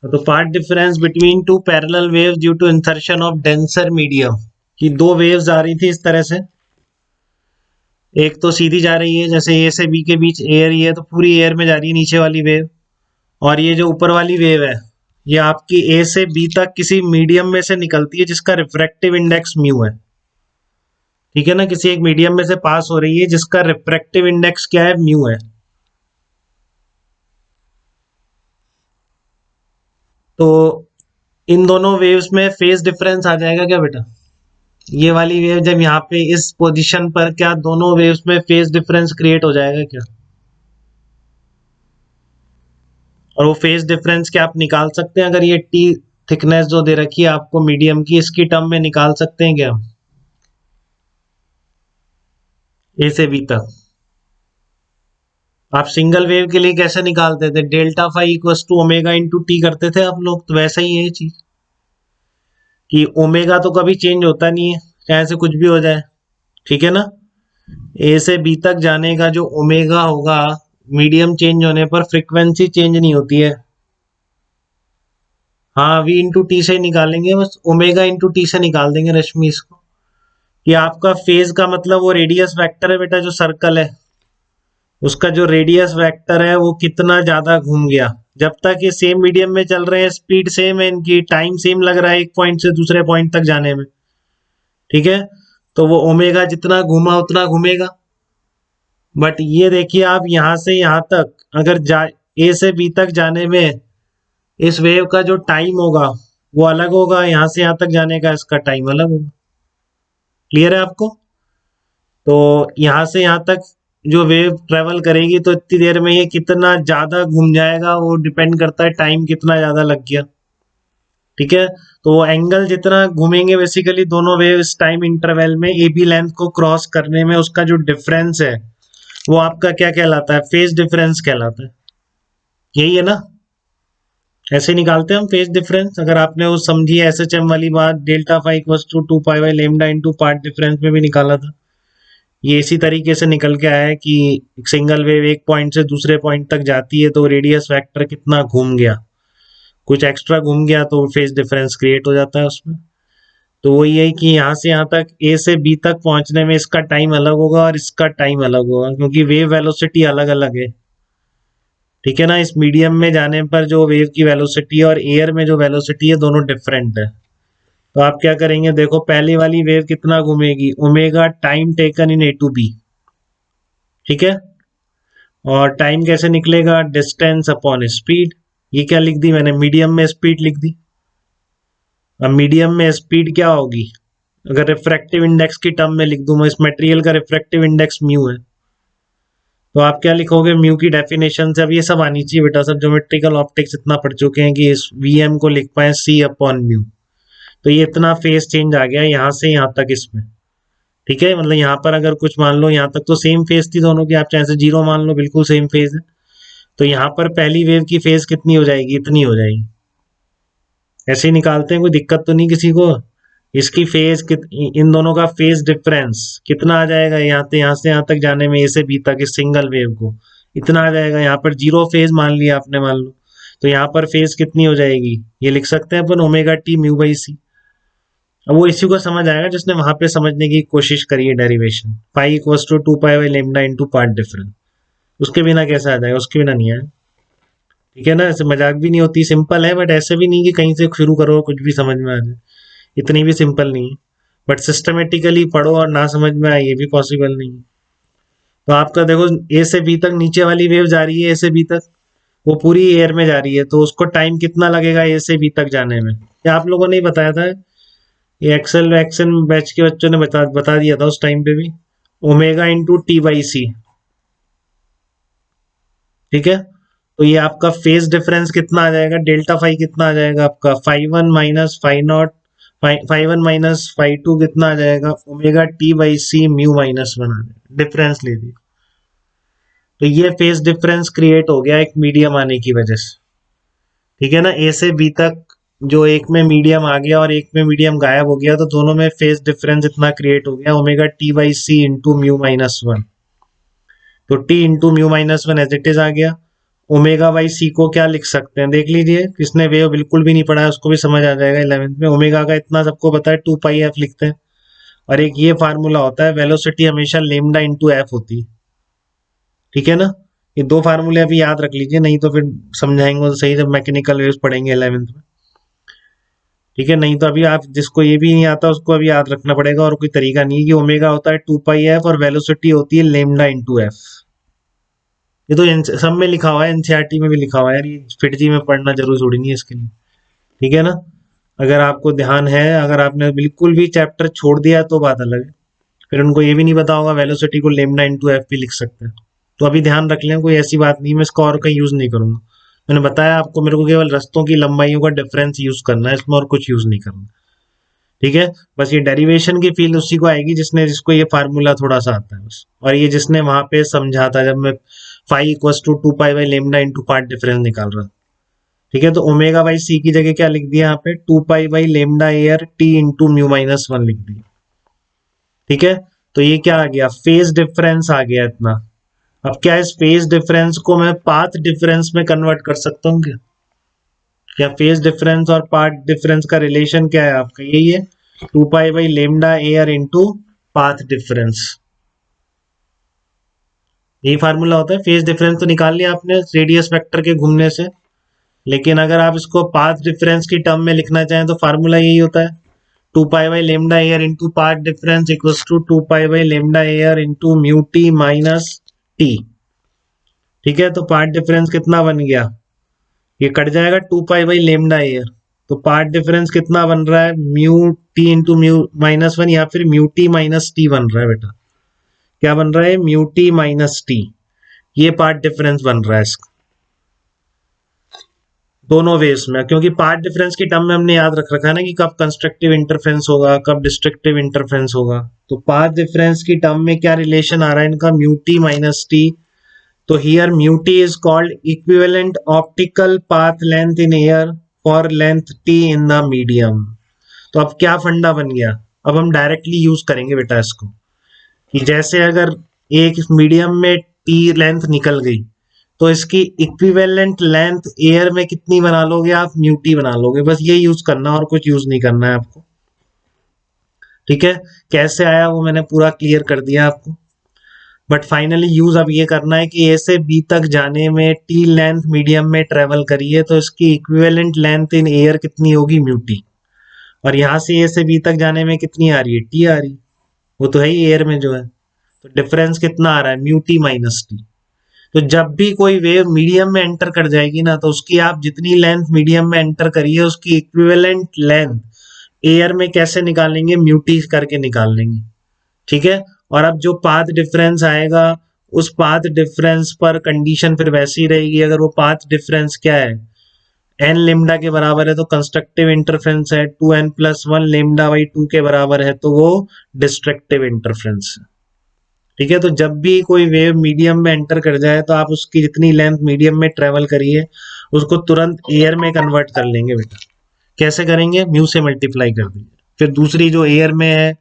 तो path difference between two parallel waves due to insertion of denser medium, कि दो waves आ रही थी इस तरह से, एक तो सीधी जा रही है जैसे ए से बी के बीच एयर ही है तो पूरी एयर में जा रही है नीचे वाली वेव, और ये जो ऊपर वाली वेव है ये आपकी ए से बी तक किसी मीडियम में से निकलती है जिसका रिफ्रैक्टिव इंडेक्स म्यू है। ठीक है ना, किसी एक मीडियम में से पास हो रही है जिसका रिफ्रैक्टिव इंडेक्स क्या है, म्यू है। तो इन दोनों वेव्स में फेज डिफरेंस आ जाएगा क्या बेटा? ये वाली वेव जब यहाँ पे इस पोजीशन पर, क्या दोनों वेव्स में फेज डिफरेंस क्रिएट हो जाएगा क्या? और वो फेज डिफरेंस क्या आप निकाल सकते हैं? अगर ये टी थिकनेस जो दे रखी है आपको मीडियम की, इसकी टर्म में निकाल सकते हैं क्या ए से बी तक? आप सिंगल वेव के लिए कैसे निकालते थे? Delta phi equal to omega into t करते थे आप लोग, तो वैसा ही है ये चीज कि ओमेगा तो कभी चेंज होता नहीं है चाहे से कुछ भी हो जाए। ठीक है ना, ए से बी तक जाने का जो ओमेगा होगा, मीडियम चेंज होने पर फ्रीक्वेंसी चेंज नहीं होती है। हाँ, वी इंटू टी से निकालेंगे, बस ओमेगा इंटू टी से निकाल देंगे रश्मि इसको। कि आपका फेज का मतलब वो रेडियस वेक्टर है बेटा, जो सर्कल है उसका जो रेडियस वेक्टर है वो कितना ज्यादा घूम गया। जब तक ये सेम मीडियम में चल रहे हैं, स्पीड सेम है इनकी, टाइम सेम लग रहा है एक पॉइंट से दूसरे पॉइंट तक जाने में। ठीक है, तो वो ओमेगा जितना घूमा उतना घूमेगा। बट ये देखिए आप यहाँ से यहाँ तक अगर जा ए से बी तक जाने में इस वेव का जो टाइम होगा वो अलग होगा, यहाँ से यहाँ तक जाने का इसका टाइम अलग होगा। क्लियर है आपको? तो यहाँ से यहाँ तक जो वेव ट्रेवल करेगी तो इतनी देर में ये कितना ज्यादा घूम जाएगा वो डिपेंड करता है टाइम कितना ज्यादा लग गया। ठीक है, तो वो एंगल जितना घूमेंगे बेसिकली दोनों वेव इस टाइम इंटरवल में ए बी लेंथ को क्रॉस करने में, उसका जो डिफरेंस है वो आपका क्या कहलाता है? फेज डिफरेंस कहलाता है। यही है ना, ऐसे निकालते हैं हम फेज डिफरेंस। अगर आपने वो समझी एस एच एम वाली बात, delta phi equal to two pi by lambda into part difference में भी निकाला था, ये इसी तरीके से निकल के आया है कि सिंगल वेव एक पॉइंट से दूसरे पॉइंट तक जाती है तो रेडियस वेक्टर कितना घूम गया, कुछ एक्स्ट्रा घूम गया तो फेज डिफरेंस क्रिएट हो जाता है उसमें। तो वो यही कि यहाँ से यहाँ तक ए से बी तक पहुंचने में इसका टाइम अलग होगा और इसका टाइम अलग होगा, क्योंकि वेव वेलोसिटी अलग अलग है। ठीक है ना, इस मीडियम में जाने पर जो वेव की वेलोसिटी और एयर में जो वेलोसिटी है दोनों डिफरेंट है। तो आप क्या करेंगे, देखो पहली वाली वेव कितना घूमेगी, omega time taken in A to B. ठीक है, और टाइम कैसे निकलेगा, डिस्टेंस अपॉन स्पीड। ये क्या लिख दी मैंने, मीडियम में स्पीड लिख दी। अब मीडियम में स्पीड क्या होगी, अगर रिफ्रैक्टिव इंडेक्स की टर्म में लिख दूं मैं, इस मटेरियल का रिफ्रैक्टिव इंडेक्स म्यू है, तो आप क्या लिखोगे, म्यू की डेफिनेशन से। अब ये सब आनी चाहिए बेटा, सब ज्योमेट्रिकल ऑप्टिक्स इतना पढ़ चुके हैं कि इस वी एम को लिख पाए सी अपॉन म्यू। तो ये इतना फेज चेंज आ गया यहाँ से यहाँ तक इसमें। ठीक है, मतलब यहाँ पर अगर कुछ मान लो, यहाँ तक तो सेम फेज थी दोनों की, आप चाहे से जीरो मान लो, बिल्कुल सेम फेज है। तो यहाँ पर पहली वेव की फेज कितनी हो जाएगी, इतनी हो जाएगी। ऐसे ही निकालते हैं, कोई दिक्कत तो नहीं किसी को? इसकी फेज इन दोनों का फेज डिफरेंस कितना आ जाएगा, यहाँ से यहाँ तक जाने में, ए से बी तक इस सिंगल वेव को इतना आ जाएगा। यहाँ पर जीरो फेज मान लिया आपने, मान लो, तो यहाँ पर फेज कितनी हो जाएगी, ये लिख सकते हैं अपन, ओमेगा टी म्यू बाई सी। अब वो इसी को समझ आएगा जिसने वहां पे समझने की कोशिश करी है derivation, pi equals to two pi by lambda into part difference. उसके बिना कैसा आ जाएगा, उसके बिना नहीं आया। ठीक है ना, ऐसे मजाक भी नहीं होती, सिंपल है, बट ऐसे भी नहीं कि कहीं से शुरू करो कुछ भी समझ में आ जाए, इतनी भी सिंपल नहीं है। बट सिस्टमेटिकली पढ़ो और ना समझ में आए, ये भी पॉसिबल नहीं है। तो आपका देखो ए से बी तक नीचे वाली वेव जा रही है, ए से बी तक वो पूरी एयर में जा रही है, तो उसको टाइम कितना लगेगा ए से बी तक जाने में, क्या आप लोगों ने ही बताया था? ये एक्सेल वैक्सन बैच के बच्चों ने बता दिया था उस टाइम पे भी, ओमेगा इंटू टी बाई सी। ठीक है, तो ये आपका फेज डिफरेंस कितना आ जाएगा, डेल्टा फाई कितना आ जाएगा आपका, five one minus five naught, five one minus five two कितना आ जाएगा, omega t by c mu minus one आ जाएगा, डिफरेंस ले लीजिए। तो ये फेज डिफरेंस क्रिएट हो गया एक मीडियम आने की वजह से। ठीक है ना, ए से बी तक जो एक में मीडियम आ गया और एक में मीडियम गायब हो गया, तो दोनों में फेज डिफरेंस इतना क्रिएट हो गया, omega t by c into mu minus one. तो t into mu minus one as it is आ गया, ओमेगा बाई सी को क्या लिख सकते हैं, देख लीजिए, किसने वेव बिल्कुल भी नहीं पढ़ा है उसको भी समझ आ जाएगा 11th में। ओमेगा का इतना सबको पता है, 2 पाई एफ लिखते हैं। और एक ये फार्मूला होता है, वेलोसिटी हमेशा लेमडा इंटू एफ होती है, ठीक है ना। ये दो फार्मूले अभी याद रख लीजिए, नहीं तो फिर समझाएंगे तो सही जब मैकेनिकल वेव्स पढ़ेंगे 11th में, ठीक है। नहीं तो अभी आप जिसको ये भी नहीं आता उसको अभी याद रखना पड़ेगा, और कोई तरीका नहीं है। कि ओमेगा होता है 2 पाई एफ और वेलोसिटी होती है लेमडा इंटू एफ। ये तो सब में लिखा हुआ है, एनसीईआरटी में भी लिखा हुआ है यार, ये फिट जी में पढ़ना जरूरी थोड़ी नहीं है इसके लिए, ठीक है ना। अगर आपको ध्यान है, अगर आपने बिल्कुल भी चैप्टर छोड़ दिया तो बात अलग है, फिर उनको ये भी नहीं पता होगा वेलोसिटी को लेमडा इंटू एफ भी लिख सकते हैं। तो अभी ध्यान रख लें, कोई ऐसी बात नहीं, मैं इसका और कहीं यूज नहीं करूंगा। मैंने बताया आपको, मेरे को केवल रस्तों की लंबाइयों का डिफरेंस यूज करना है इसमें, और कुछ यूज नहीं करना, ठीक है। बस ये डेरिवेशन की फील उसी को आएगी जिसको ये फार्मूला थोड़ा सा आता है बस, और ये जिसने वहां पे समझा था जब मैं five equal to 2 pi by lambda into part difference निकाल रहा था, ठीक है। तो ओमेगा बाई सी की जगह क्या लिख दिया यहाँ पे, 2 pi by lambda air t into म्यू-1 लिख दिया, ठीक है। तो ये क्या आ गया, फेज डिफरेंस आ गया इतना। अब क्या इस फेज डिफरेंस को मैं पाथ डिफरेंस में कन्वर्ट कर सकता हूँ क्या? क्या फेज डिफरेंस और पाथ डिफरेंस का रिलेशन क्या है आपका, यही है 2 pi by lambda air into path difference. यही फार्मूला होता है। फेज डिफरेंस तो निकाल लिया आपने रेडियस वेक्टर के घूमने से, लेकिन अगर आप इसको पाथ डिफरेंस की टर्म में लिखना चाहें तो फार्मूला यही होता है, 2 pi by lambda air into path difference equals to 2 pi by lambda air into mu t minus t, ठीक है। तो पार्ट डिफरेंस कितना बन गया, ये कट जाएगा 2 पाई बाई लेमडा एयर, तो पार्ट डिफरेंस कितना बन रहा है, म्यू टी इंटू म्यू-1 या फिर म्यू टी माइनस टी बन रहा है बेटा। क्या बन रहा है, म्यू टी माइनस टी, ये पार्ट डिफरेंस बन रहा है इसका दोनों वेव्स में। क्योंकि पार्ट डिफरेंस की टर्म में हमने याद रख रखा है ना कि कब कंस्ट्रक्टिव इंटरफेरेंस होगा, कब डिस्ट्रक्टिव इंटरफेरेंस होगा। तो पार्ट डिफरेंस की टर्म में क्या रिलेशन आ रहा है इनका, म्यू टी माइनस टी। तो here mu T is called equivalent optical path length in air for length T in the medium. तो अब क्या फंडा बन गया, अब हम डायरेक्टली यूज करेंगे बेटा इसको, कि जैसे अगर एक मीडियम में टी लेंथ निकल गई तो इसकी इक्विवेलेंट लेंथ एयर में कितनी बना लोगे आप, म्यू टी बना लोगे। बस ये यूज करना, और कुछ यूज नहीं करना है आपको, ठीक है। कैसे आया वो मैंने पूरा क्लियर कर दिया आपको, बट फाइनली यूज अब ये करना है कि ए से बी तक जाने में टी लेंथ मीडियम में ट्रेवल करिए तो इसकी इक्विवेलेंट लेंथ इन एयर कितनी होगी, म्यू टी। और यहाँ से ए से बी तक जाने में कितनी आ रही है, टी आ रही, वो तो है ही एयर में जो है। तो डिफरेंस कितना आ रहा है, म्यू टी माइनस टी। तो जब भी कोई वेव मीडियम में एंटर कर जाएगी ना, तो उसकी आप जितनी लेंथ मीडियम में एंटर करिए उसकी इक्विवेलेंट लेंथ एयर में कैसे निकालेंगे, म्यू टी करके निकाल लेंगे, ठीक है। और अब जो पाथ डिफरेंस आएगा उस पाथ डिफरेंस पर कंडीशन फिर वैसी रहेगी, अगर वो पाथ डिफरेंस क्या है, एन लेमडा के बराबर है तो कंस्ट्रक्टिव इंटरफेरेंस है, 2n+1 लेमडा बाई 2 के बराबर है तो वो डिस्ट्रक्टिव इंटरफेरेंस है, ठीक है। तो जब भी कोई वेव मीडियम में एंटर कर जाए तो आप उसकी जितनी लेंथ मीडियम में ट्रेवल करिए उसको तुरंत एयर में कन्वर्ट कर लेंगे बेटा। कैसे करेंगे, म्यू से मल्टीप्लाई कर दीजिए, फिर दूसरी जो एयर में है,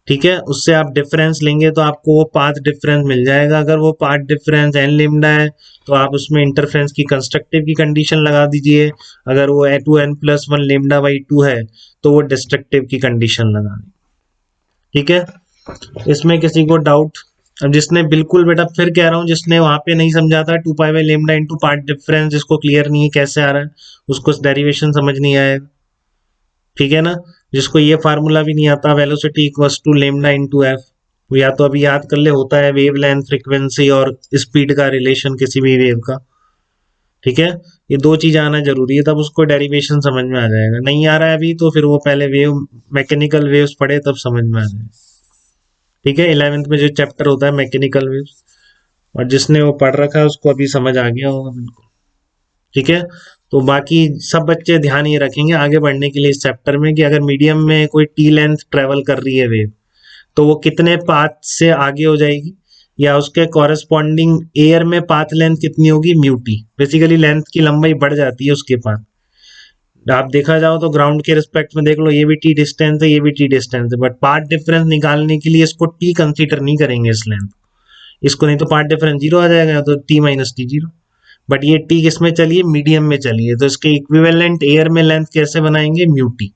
ठीक है, उससे आप डिफरेंस लेंगे तो आपको वो पाथ डिफरेंस मिल जाएगा। अगर वो पाथ डिफरेंस एन लेमडा है तो आप उसमें इंटरफेरेंस की कंस्ट्रक्टिव की कंडीशन लगा दीजिए, अगर वो 2n+1 लेमडा बाई 2 है तो वो डिस्ट्रक्टिव की कंडीशन लगा दी, ठीक है। इसमें किसी को डाउट, अब जिसने बिल्कुल बेटा फिर कह रहा हूँ, जिसने वहां पे नहीं समझा था 2 pi by lambda into part difference, जिसको क्लियर नहीं है कैसे आ रहा है, उसको डेरिवेशन समझ नहीं आएगा, ठीक है ना। जिसको ये फार्मूला भी नहीं आता, velocity equals to lambda into f, या तो अभी याद कर ले, होता है वेव लेंथ फ्रीक्वेंसी और स्पीड का रिलेशन किसी भी वेव का, ठीक है। ये दो चीज आना जरूरी है, तब उसको डेरिवेशन समझ में आ जाएगा। नहीं आ रहा है अभी तो फिर वो पहले वेव मैकेनिकल वेव्स पढ़े तब समझ में आ जाएगा, ठीक है। 11th में जो चैप्टर होता है मैकेनिकल वेव्स, और जिसने वो पढ़ रखा है उसको अभी समझ आ गया होगा बिल्कुल, ठीक है। तो बाकी सब बच्चे ध्यान ये रखेंगे आगे बढ़ने के लिए इस चैप्टर में, कि अगर मीडियम में कोई टी लेंथ ट्रेवल कर रही है वेव तो वो कितने पाथ से आगे हो जाएगी, या उसके कॉरेस्पॉन्डिंग एयर में पाथ लेंथ कितनी होगी, म्यू टी। बेसिकली लेंथ की लंबाई बढ़ जाती है उसके पाथ। आप देखा जाओ तो ग्राउंड के रिस्पेक्ट में देख लो, ये भी टी डिस्टेंस है, ये भी टी डिस्टेंस है, बट पार्ट डिफरेंस निकालने के लिए इसको टी कंसीडर नहीं करेंगे इस लेंथ, इसको नहीं तो पार्ट डिफरेंस जीरो आ जाएगा, तो T minus T zero. But ये टी किस में चली है, मीडियम में चली है, तो इसके इक्विवेलेंट एयर में लेंथ कैसे बनाएंगे, म्यू टी।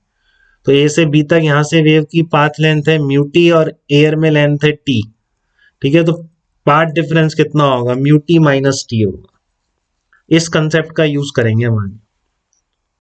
तो ए से बी तक यहाँ से वेव की पाथ लेंथ है म्यू टी और एयर में लेंथ है टी। ठीक है, तो पाथ डिफरेंस कितना होगा, म्यू टी माइनस टी होगा। इस कंसेप्ट का यूज करेंगे हम आगे।